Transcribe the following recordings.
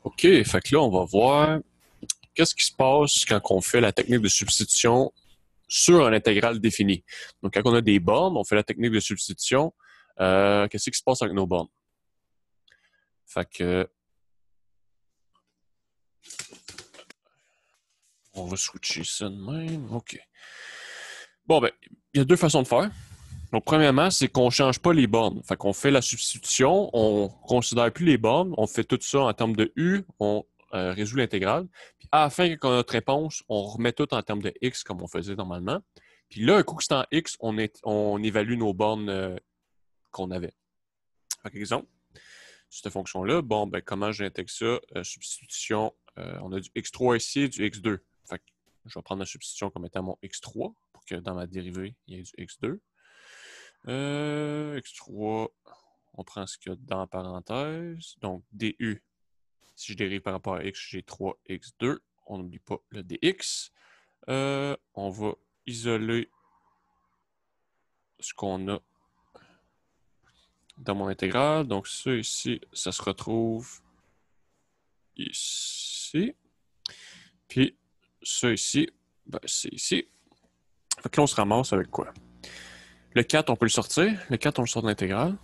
OK, fait que là, on va voir qu'est-ce qui se passe quand on fait la technique de substitution sur un intégral défini. Donc, quand on a des bornes, on fait la technique de substitution. Qu'est-ce qui se passe avec nos bornes? Fait que, on va switcher ça de même. OK. Bon, ben, il y a deux façons de faire. Donc, premièrement, c'est qu'on ne change pas les bornes. Fait qu'on fait la substitution, on ne considère plus les bornes, on fait tout ça en termes de U, on résout l'intégrale. Puis à la fin, quand on a notre réponse, on remet tout en termes de X comme on faisait normalement. Puis là, un coup que c'est en X, on évalue nos bornes qu'on avait. Par exemple, cette fonction-là, bon, ben, comment j'intègre ça? Substitution, on a du x3 ici et du x2. Fait que je vais prendre la substitution comme étant mon x3 pour que dans ma dérivée, il y ait du x2. X3, on prend ce qu'il y a dans la parenthèse. Donc, du, si je dérive par rapport à x, j'ai 3x2. On n'oublie pas le dx. On va isoler ce qu'on a dans mon intégrale. Donc, ça ici, ça se retrouve ici. Puis, ça ici, ben, c'est ici. Fait que là, on se ramasse avec quoi? Le 4, on peut le sortir. Le 4, on le sort de l'intégrale.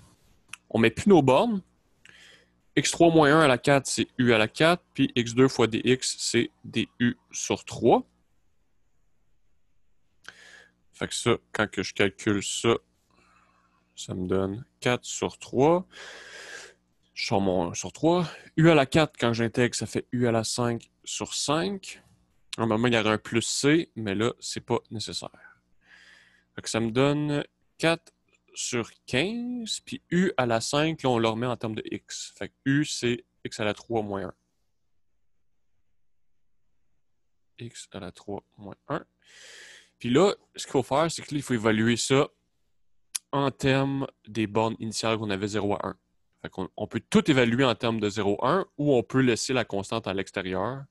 On met plus nos bornes. X3 moins 1 à la 4, c'est U à la 4. Puis X2 fois DX, c'est DU sur 3. Fait que ça, quand que je calcule ça, ça me donne 4 sur 3. Je sors mon 1 sur 3. U à la 4, quand j'intègre, ça fait U à la 5 sur 5. Normalement, il y aurait un plus C, mais là, c'est pas nécessaire. Fait que ça me donne 4 sur 15. Puis U à la 5, là, on le remet en termes de X. Fait que U, c'est X à la 3 moins 1. X à la 3 moins 1. Puis là, ce qu'il faut faire, c'est qu'il faut évaluer ça en termes des bornes initiales qu'on avait 0 à 1. Fait qu'on on peut tout évaluer en termes de 0 à 1 ou on peut laisser la constante à l'extérieur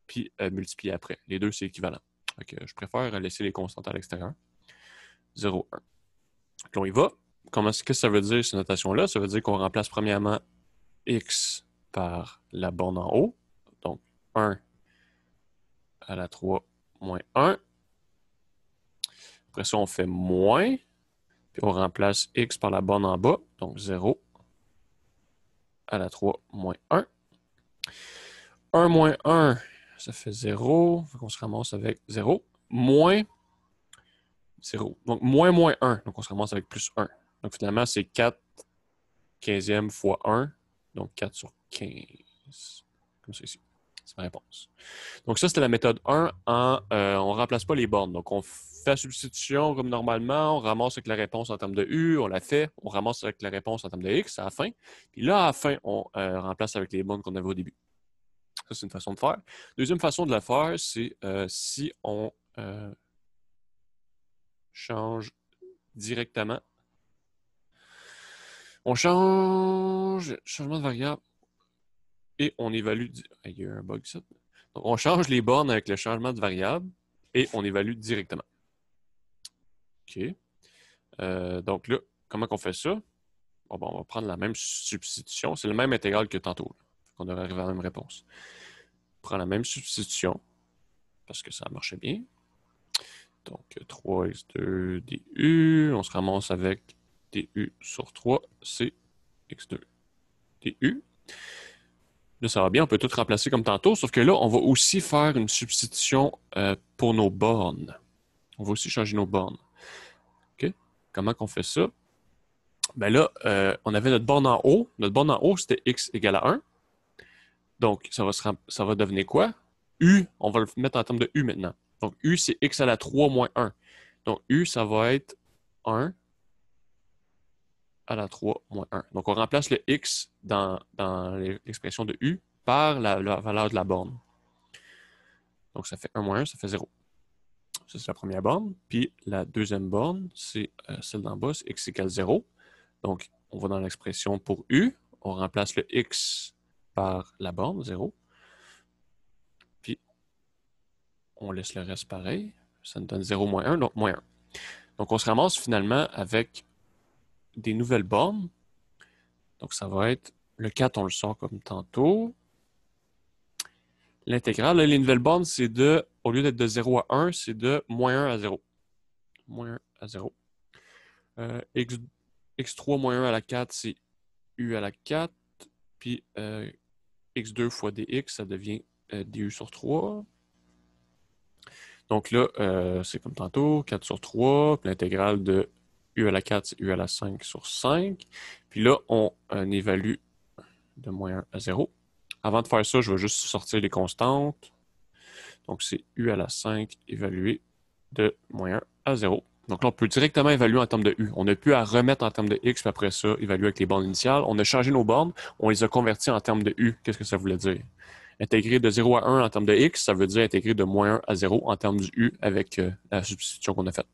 puis multiplier après. Les deux, c'est équivalent. Fait que je préfère laisser les constantes à l'extérieur. 0, 1. Donc là, on y va. Qu'est-ce que ça veut dire, cette notation-là? Ça veut dire qu'on remplace premièrement x par la borne en haut. Donc, 1 à la 3 moins 1. Après ça, on fait moins. Puis on remplace x par la borne en bas. Donc 0 à la 3 moins 1. 1 moins 1, ça fait 0. Donc on se ramasse avec 0. Moins 0. Donc moins 1. Donc on se ramasse avec plus 1. Donc finalement, c'est 4 15e fois 1. Donc 4 sur 15. Comme ça ici. C'est ma réponse. Donc ça, c'était la méthode 1 on ne remplace pas les bornes. Donc on fait la substitution comme normalement, on ramasse avec la réponse en termes de U, on la fait, on ramasse avec la réponse en termes de X à la fin. Puis là, à la fin, on remplace avec les bornes qu'on avait au début. Ça, c'est une façon de faire. Deuxième façon de la faire, c'est si on change directement. On change changement de variable et on évalue. Il y a eu un bug ça. Donc, on change les bornes avec le changement de variable et on évalue directement. OK. Donc là, comment on fait ça? Bon, on va prendre la même substitution. C'est le même intégral que tantôt. On devrait arriver à la même réponse. On prend la même substitution parce que ça marchait bien. Donc 3x2 du. On se ramasse avec du sur 3, c'est x2 du. Là, ça va bien. On peut tout remplacer comme tantôt. Sauf que là, on va aussi faire une substitution pour nos bornes. On va aussi changer nos bornes. OK? Comment qu'on fait ça? Ben là, on avait notre borne en haut. Notre borne en haut, c'était x égale à 1. Donc, ça va devenir quoi? U, on va le mettre en termes de U maintenant. Donc, U, c'est x à la 3 moins 1. Donc, U, ça va être 1 à la 3 moins 1. Donc, on remplace le x dans l'expression de U par la valeur de la borne. Donc, ça fait 1 moins 1, ça fait 0. Ça, c'est la première borne. Puis, la deuxième borne, c'est celle d'en bas, c'est x égale 0. Donc, on va dans l'expression pour U. On remplace le x par la borne, 0. Puis, on laisse le reste pareil. Ça nous donne 0 moins 1, donc moins 1. Donc, on se ramasse finalement avec des nouvelles bornes. Donc, ça va être le 4, on le sort comme tantôt. L'intégrale, là, les nouvelles bornes, c'est de, au lieu d'être de 0 à 1, c'est de moins 1 à 0. Moins 1 à 0. X3 moins 1 à la 4, c'est U à la 4. Puis X2 fois DX, ça devient DU sur 3. Donc là, c'est comme tantôt, 4 sur 3. Puis l'intégrale de U à la 4, c'est U à la 5 sur 5. Puis là, on évalue de moins 1 à 0. Avant de faire ça, je vais juste sortir les constantes. Donc, c'est U à la 5 évalué de moins 1 à 0. Donc là, on peut directement évaluer en termes de U. On n'a plus à remettre en termes de X, puis après ça, évaluer avec les bornes initiales. On a changé nos bornes, on les a converties en termes de U. Qu'est-ce que ça voulait dire? Intégrer de 0 à 1 en termes de X, ça veut dire intégrer de moins 1 à 0 en termes du U avec la substitution qu'on a faite.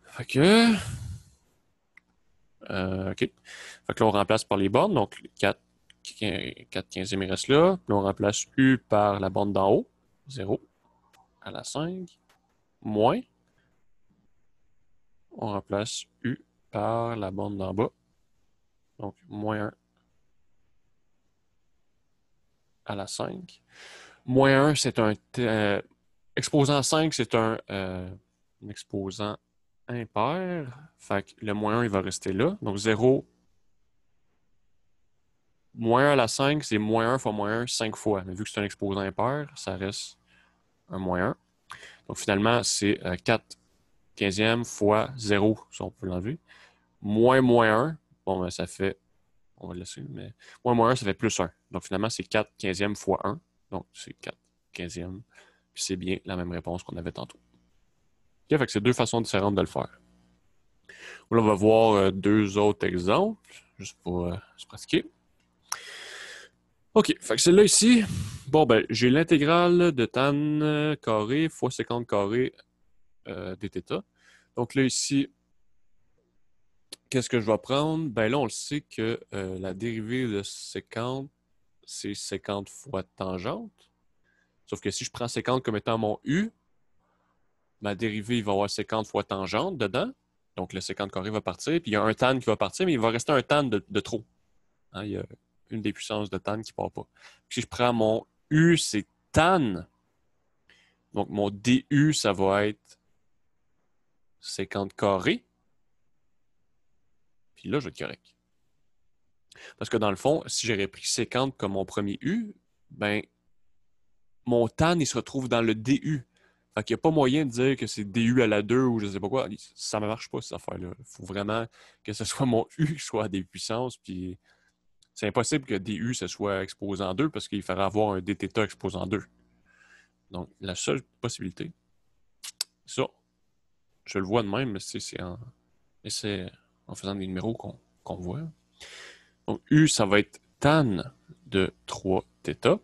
Fait que... OK. Fait que là, on remplace par les bornes. Donc, 4 quinzièmes, il reste là. Puis là, on remplace U par la borne d'en haut. 0 à la 5. Moins. On remplace U par la borne d'en bas. Donc, moins 1 à la 5. Moins 1, c'est un... exposant 5, c'est un exposant impair. Fait que le moins 1, il va rester là. Donc, 0... Moins 1 à la 5, c'est moins 1 fois moins 1, 5 fois. Mais vu que c'est un exposant impair, ça reste un moins 1. Donc, finalement, c'est 4 quinzièmes fois 0, si on peut l'enlever. Moins 1, bon, ben, ça fait... On va le laisser, mais... Moins 1, ça fait plus 1. Donc, finalement, c'est 4 quinzièmes fois 1. Donc, c'est 4 quinzièmes. Puis c'est bien la même réponse qu'on avait tantôt. OK, fait que c'est deux façons différentes de le faire. Là, on va voir deux autres exemples, juste pour se pratiquer. OK, fait que celle-là ici, bon, ben, j'ai l'intégrale de tan carré fois sécante carré dθ. Donc là, ici, qu'est-ce que je vais prendre? Ben là, on le sait que la dérivée de sécante, c'est sécante fois tangente. Sauf que si je prends sécante comme étant mon U, ma dérivée, il va y avoir sécante fois tangente dedans. Donc le sécante carré va partir, puis il y a un tan qui va partir, mais il va rester un tan de trop. Hein, il y a une des puissances de tan qui ne part pas. Puis si je prends mon U, c'est tan. Donc mon DU, ça va être sécante carré. Puis là, je vais être correct. Parce que dans le fond, si j'aurais pris sécante comme mon premier U, ben mon tan, il se retrouve dans le DU. Fait qu'il n'y a pas moyen de dire que c'est DU à la 2 ou je ne sais pas quoi. Ça ne marche pas, cette affaire-là. Il faut vraiment que ce soit mon U qui soit à des puissances. Puis c'est impossible que DU ce soit exposant 2 parce qu'il faudrait avoir un dθ exposant 2. Donc, la seule possibilité, ça, je le vois de même, mais c'est en faisant des numéros qu'on voit. Donc, U, ça va être tan de 3θ.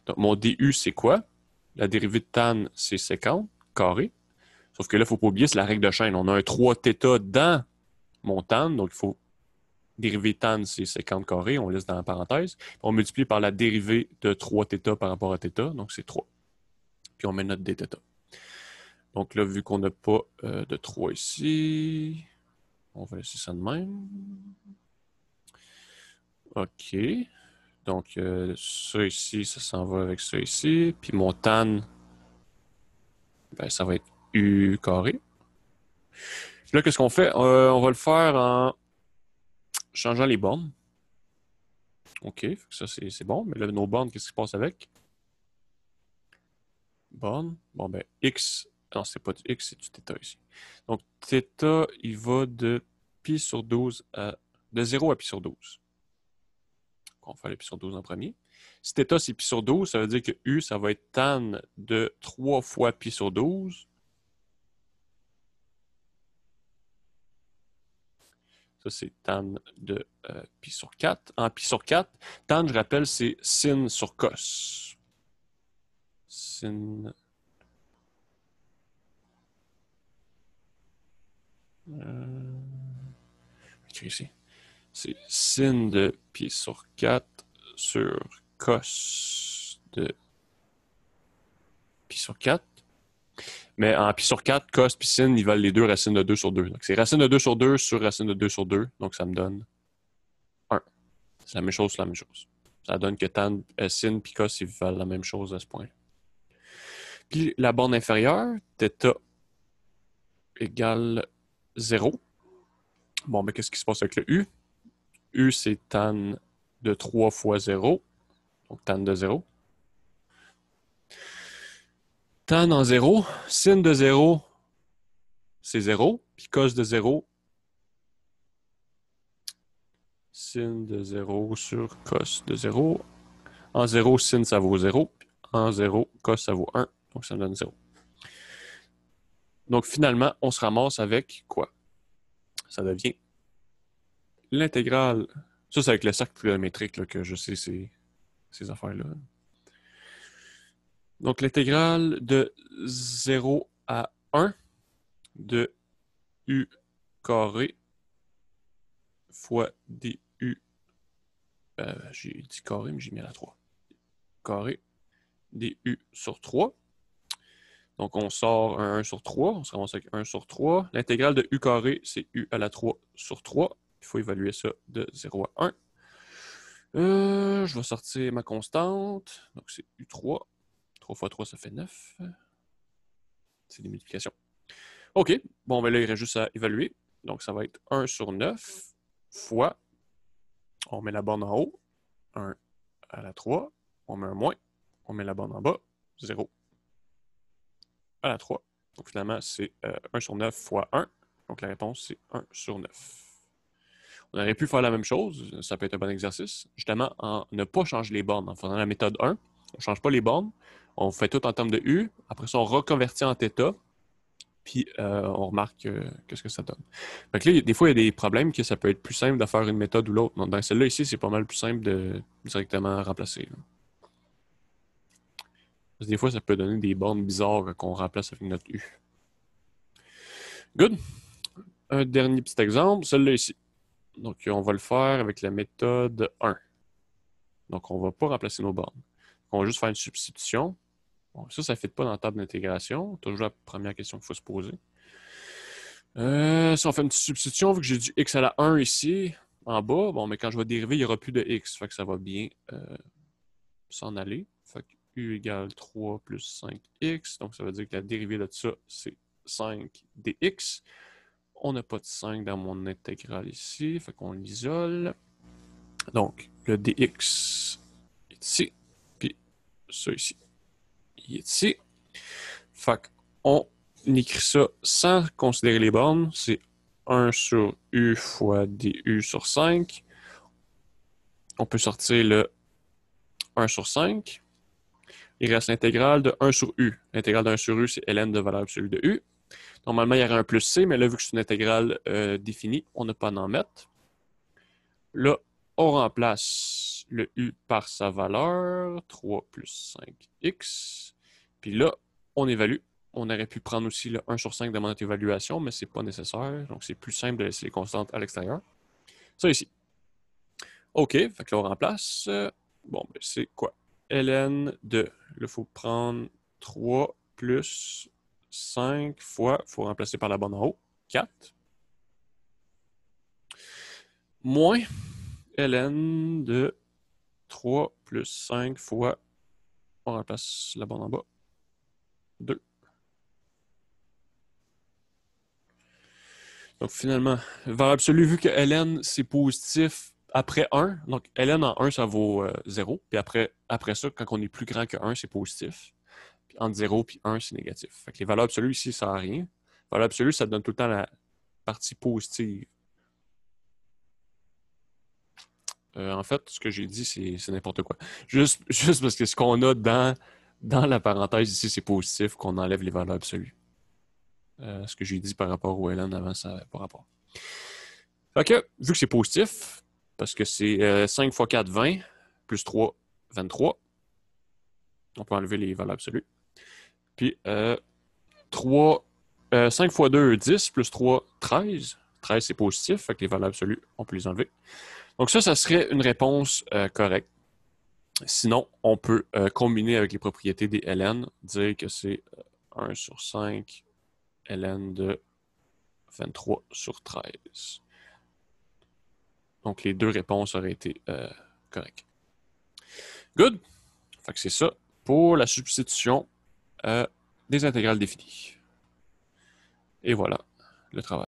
Donc, mon DU, c'est quoi? La dérivée de tan, c'est sécante carré. Sauf que là, il ne faut pas oublier, c'est la règle de chaîne. On a un 3θ dans mon tan, donc il faut dérivée tan, c'est sécante carré, on laisse dans la parenthèse. Puis on multiplie par la dérivée de 3θ par rapport à θ, donc c'est 3. Puis on met notre dθ. Donc là, vu qu'on n'a pas de 3 ici, on va laisser ça de même. OK. Donc, ça ici, ça s'en va avec ça ici. Puis mon tan, ben, ça va être U carré. Là, qu'est-ce qu'on fait? On va le faire en changeant les bornes. OK, ça c'est bon. Mais là, nos bornes, qu'est-ce qui se passe avec? Borne. Bon, ben, X. Non, c'est pas du X, c'est du θ ici. Donc, θ, il va de pi sur 12 à. De 0 à pi sur 12. On va faire le pi sur 12 en premier. Si θ, c'est pi sur 12, ça veut dire que U, ça va être tan de 3 fois pi sur 12. Ça, c'est tan de pi sur 4. En pi sur 4, tan, je rappelle, c'est sin sur cos. Sin. Écrit ici. C'est sin de pi sur 4 sur cos de pi sur 4. Mais en pi sur 4, cos et sin, ils valent les deux racines de 2 sur 2. Donc c'est racine de 2 sur 2 sur racine de 2 sur 2. Donc ça me donne 1. C'est la même chose, c'est la même chose. Ça donne que sin et cos, ils valent la même chose à ce point. Puis la borne inférieure, θ égale 0. Bon, mais qu'est-ce qui se passe avec le U? U, c'est tan de 3 fois 0. Donc tan de 0. Tan en 0, sin de 0, c'est 0. Puis cos de 0, sin de 0 sur cos de 0. En 0, sin, ça vaut 0. En 0, cos, ça vaut 1. Donc, ça me donne 0. Donc, finalement, on se ramasse avec quoi? Ça devient l'intégrale. Ça, c'est avec le cercle trigonométrique là, que je sais ces affaires-là. Donc, l'intégrale de 0 à 1 de u carré fois du. J'ai dit carré, mais j'ai mis à la 3. Carré du sur 3. Donc, on sort un 1 sur 3. On se ramasse avec 1 sur 3. L'intégrale de u carré, c'est u à la 3 sur 3. Il faut évaluer ça de 0 à 1. Je vais sortir ma constante. Donc, c'est u3. 3 fois 3, ça fait 9. C'est des multiplications. OK. Bon, ben là, il reste juste à évaluer. Donc, ça va être 1 sur 9 fois. On met la borne en haut. 1 à la 3. On met un moins. On met la borne en bas. 0 à la 3. Donc, finalement, c'est 1 sur 9 fois 1. Donc, la réponse, c'est 1 sur 9. On aurait pu faire la même chose. Ça peut être un bon exercice. Justement, en ne pas changer les bornes. En faisant la méthode 1, on ne change pas les bornes. On fait tout en termes de U. Après ça, on reconvertit en θ. Puis, on remarque qu'est-ce que ça donne. Fait que là, des fois, il y a des problèmes que ça peut être plus simple de faire une méthode ou l'autre. Dans celle-là, ici, c'est pas mal plus simple de directement remplacer. Là. Parce que des fois, ça peut donner des bornes bizarres qu'on remplace avec notre U. Good. Un dernier petit exemple, celle-là ici. Donc, on va le faire avec la méthode 1. Donc, on ne va pas remplacer nos bornes. On va juste faire une substitution. Bon, ça ne fit pas dans la table d'intégration. Toujours la première question qu'il faut se poser. Si on fait une petite substitution, vu que j'ai du x à la 1 ici, en bas, bon, mais quand je vais dériver, il n'y aura plus de x. Fait que ça va bien s'en aller. Fait que u égale 3 plus 5x. Donc, ça veut dire que la dérivée de ça, c'est 5 dx. On n'a pas de 5 dans mon intégrale ici. Fait qu'on l'isole. Donc, le dx est ici. Puis, ça ici, il est ici. Fait qu'on écrit ça sans considérer les bornes. C'est 1 sur u fois du sur 5. On peut sortir le 1 sur 5. Il reste l'intégrale de 1 sur u. L'intégrale de 1 sur u, c'est ln de valeur absolue de u. Normalement, il y aurait un plus c, mais là, vu que c'est une intégrale définie, on n'a pas à en mettre. Là, on remplace le u par sa valeur, 3 plus 5x. Puis là, on évalue. On aurait pu prendre aussi le 1 sur 5 de notre évaluation, mais ce n'est pas nécessaire. Donc, c'est plus simple de laisser les constantes à l'extérieur. Ça ici. OK, fait que là, on remplace. Bon, ben, c'est quoi? ln de, là, il faut prendre 3 plus 5 fois, il faut remplacer par la borne en haut, 4. Moins ln de 3 plus 5 fois, on remplace la borne en bas, 2. Donc finalement, valeur absolue, vu que ln c'est positif après 1, donc ln en 1 ça vaut 0, puis après ça, quand on est plus grand que 1, c'est positif. Puis entre 0 et 1, c'est négatif. Fait que les valeurs absolues ici, ça n'a rien. Valeur absolue, ça donne tout le temps la partie positive. En fait, ce que j'ai dit, c'est n'importe quoi. Juste parce que ce qu'on a dans la parenthèse ici, c'est positif, qu'on enlève les valeurs absolues. Ce que j'ai dit par rapport au ln avant, ça n'avait pas rapport. Fait que, vu que c'est positif, parce que c'est 5 fois 4, 20, plus 3, 23, on peut enlever les valeurs absolues. Puis, 5 fois 2, 10, plus 3, 13. 13, c'est positif, fait que les valeurs absolues, on peut les enlever. Donc ça serait une réponse correcte. Sinon, on peut combiner avec les propriétés des ln, dire que c'est 1 sur 5 ln de 23 sur 13. Donc les deux réponses auraient été correctes. Good. Fait que c'est ça pour la substitution des intégrales définies. Et voilà le travail.